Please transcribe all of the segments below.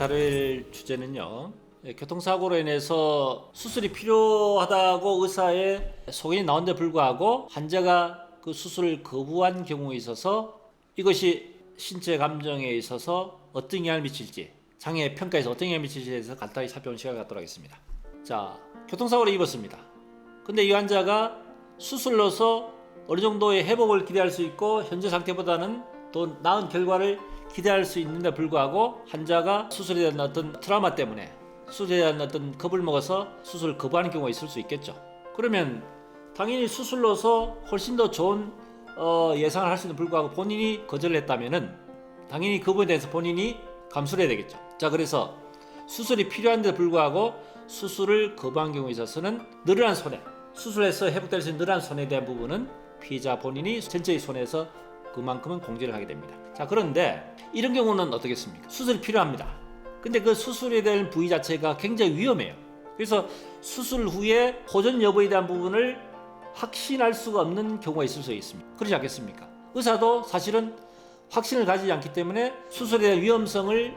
다룰 주제는요, 교통사고로 인해서 수술이 필요하다고 의사의 소견이 나온데 불구하고 환자가 그 수술을 거부한 경우에 있어서 이것이 신체 감정에 있어서 어떤 영향을 미칠지, 장애 평가에서 어떤 영향을 미칠지에 대해서 간단히 살펴보는 시간을 갖도록 하겠습니다. 자, 교통사고를 입었습니다. 근데 이 환자가 수술로서 어느 정도의 회복을 기대할 수 있고 현재 상태보다는 더 나은 결과를 기대할 수 있는데 불구하고 환자가 수술에 대한 어떤 트라우마 때문에 수술에 대한 어떤 겁을 먹어서 수술을 거부하는 경우가 있을 수 있겠죠. 그러면 당연히 수술로서 훨씬 더 좋은 예상을 할 수 있는 불구하고 본인이 거절을 했다면은 당연히 그 부분에 대해서 본인이 감수를 해야 되겠죠. 자, 그래서 수술이 필요한데 불구하고 수술을 거부한 경우에 있어서는 늘어난 손해, 수술에서 회복될 수 있는 늘어난 손해에 대한 부분은 피해자 본인이 전체의 손해에서 그만큼은 공제를 하게 됩니다. 자, 그런데 이런 경우는 어떻겠습니까? 수술이 필요합니다. 근데 그 수술에 대한 부위 자체가 굉장히 위험해요. 그래서 수술 후에 호전 여부에 대한 부분을 확신할 수가 없는 경우가 있을 수 있습니다. 그렇지 않겠습니까? 의사도 사실은 확신을 가지지 않기 때문에 수술에 대한 위험성을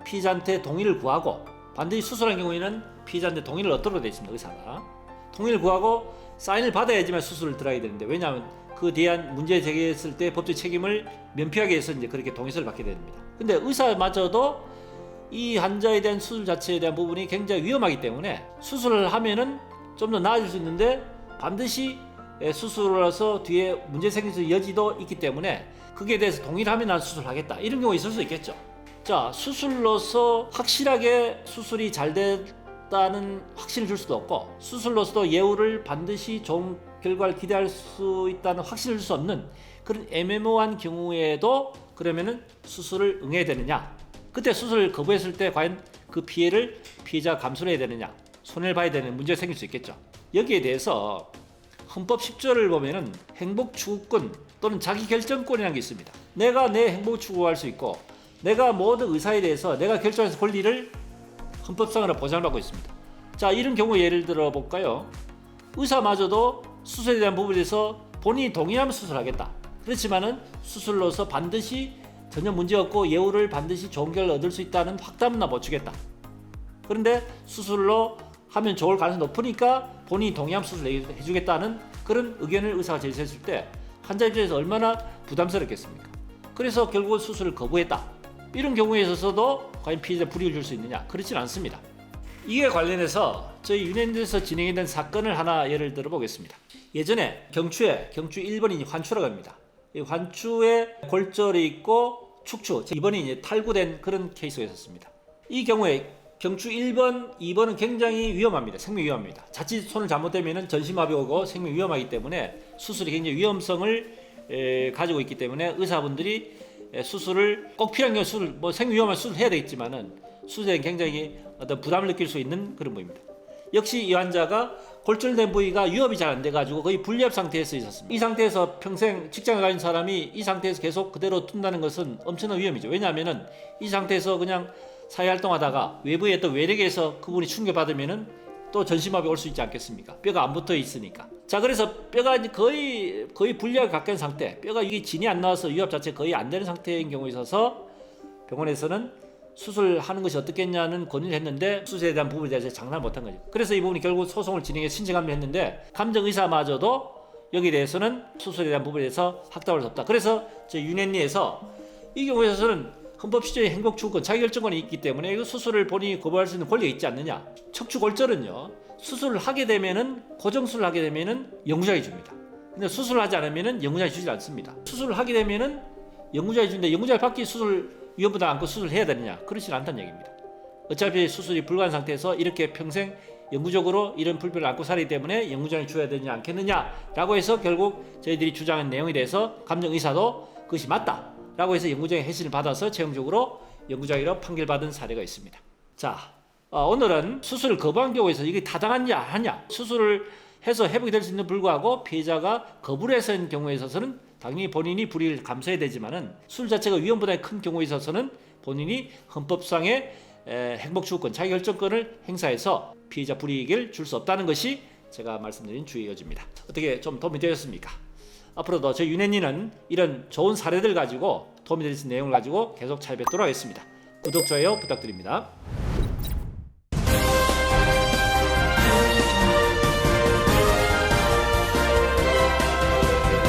피해자한테 동의를 구하고, 반드시 수술한 경우에는 피해자한테 동의를 얻도록 되어 있습니다. 의사가 동의를 구하고 사인을 받아야지만 수술을 들어가야 되는데, 왜냐하면 그 대한 문제 제기했을 때 법적 책임을 면피하기 위해서 이제 그렇게 동의서를 받게 됩니다. 근데 의사마저도 이 환자에 대한 수술 자체에 대한 부분이 굉장히 위험하기 때문에 수술을 하면은 좀 더 나아질 수 있는데 반드시 수술을 해서 뒤에 문제 생길 수 있는 여지도 있기 때문에 그게 대해서 동의를 하면 난 수술하겠다, 이런 경우가 있을 수 있겠죠. 자, 수술로서 확실하게 수술이 잘 됐다는 확신을 줄 수도 없고, 수술로서도 예후를 반드시 좋은 결과를 기대할 수 있다는 확신을 줄 수 없는 그런 애매모호한 경우에도 그러면은 수술을 응해야 되느냐, 그때 수술을 거부했을 때 과연 그 피해를 피해자가 감수를 해야 되느냐, 손해를 봐야 되는 문제가 생길 수 있겠죠. 여기에 대해서 헌법 10조를 보면은 행복추구권 또는 자기결정권이라는 게 있습니다. 내가 내 행복을 추구할 수 있고, 내가 모든 의사에 대해서 내가 결정해서 권리를 헌법상으로 보장을 받고 있습니다. 자, 이런 경우 예를 들어 볼까요? 의사마저도 수술에 대한 부분에 대해서 본인이 동의하면 수술하겠다. 그렇지만은 수술로서 반드시 전혀 문제 없고 예후를 반드시 좋은 결과를 얻을 수 있다는 확답은 못 주겠다. 그런데 수술로 하면 좋을 가능성이 높으니까 본인이 동의하면 수술을 해주겠다는 그런 의견을 의사가 제시했을 때 환자 입장에서 얼마나 부담스럽겠습니까? 그래서 결국 수술을 거부했다. 이런 경우에 있어서도 과연 피해자 불이익을 줄 수 있느냐? 그렇진 않습니다. 이에 관련해서 저희 윤현대에서 진행된 사건을 하나 예를 들어 보겠습니다. 예전에 경추 1번이 환추라고 합니다. 이 환추에 골절이 있고 축추, 이번이 이제 탈구된 그런 케이스가 있었습니다. 이 경우에 경추 1번, 2번은 굉장히 위험합니다. 생명 위험합니다. 자칫 손을 잘못대면 전신마비 오고 생명 위험하기 때문에 수술이 굉장히 위험성을 가지고 있기 때문에 의사분들이 수술을 꼭 필요한 경우 수술, 생명 위험한 수술을 해야 되겠지만은 수술에 굉장히 어떤 부담을 느낄 수 있는 그런 부위입니다. 역시 이 환자가 골절된 부위가 유압이 잘 안 돼가지고 거의 불리압 상태에서 있었습니다. 이 상태에서 평생 직장을 가진 사람이 이 상태에서 계속 그대로 둔다는 것은 엄청난 위험이죠. 왜냐하면은 이 상태에서 그냥 사회활동하다가 외부의 어떤 외력에 의해서 그분이 충격받으면은 또 전신마비 올 수 있지 않겠습니까? 뼈가 안 붙어 있으니까. 자, 그래서 뼈가 거의 불리압에 가까운 상태, 뼈가 이게 진이 안 나와서 유압 자체 거의 안 되는 상태인 경우에 있어서 병원에서는 수술하는 것이 어떻겠냐는 건의를 했는데 수술에 대한 부분에 대해서 장난을 못한 거죠. 그래서 이 부분이 결국 소송을 진행해서 신청감을 했는데 감정의사마저도 여기에 대해서는 수술에 대한 부분에 대해서 확답을 줬다. 그래서 저희 윤현리에서 이 경우에서는 헌법 10조의 행복추구권, 자기결정권이 있기 때문에 이거 수술을 본인이 거부할 수 있는 권리가 있지 않느냐. 척추골절은요, 수술을 하게 되면은, 고정수술을 하게 되면은 영구자기 줍니다. 근데 수술을 하지 않으면은 영구자기 주지 않습니다. 수술을 하게 되면은 영구자기 주는데 영구자기 받기 수술 위험부담 안고 수술을 해야 되느냐? 그렇지 않다는 얘기입니다. 어차피 수술이 불가한 상태에서 이렇게 평생 영구적으로 이런 불편을 안고 살기 때문에 영구자기 줘야 되느냐 않겠느냐라고 해서 결국 저희들이 주장한 내용에 대해서 감정의사도 그것이 맞다 라고 해서 영구자기 해신을 받아서 최종적으로 영구자기로 판결받은 사례가 있습니다. 자, 오늘은 수술을 거부한 경우에서 이게 타당하냐 안 하냐, 수술을 해서 회복이 될 수 있는 불구하고 피해자가 거부를 해서 한 경우에 있어서는 당연히 본인이 불이익을 감수해야 되지만은 수술 자체가 위험보다 큰 경우에 있어서는 본인이 헌법상의 행복추구권, 자기결정권을 행사해서 피해자 불이익을 줄 수 없다는 것이 제가 말씀드린 주의 여지입니다. 어떻게 좀 도움이 되셨습니까? 앞으로도 저희 윤현리는 이런 좋은 사례들 가지고 도움이 될 수 있는 내용을 가지고 계속 찾아뵙도록 하겠습니다. 구독, 좋아요 부탁드립니다.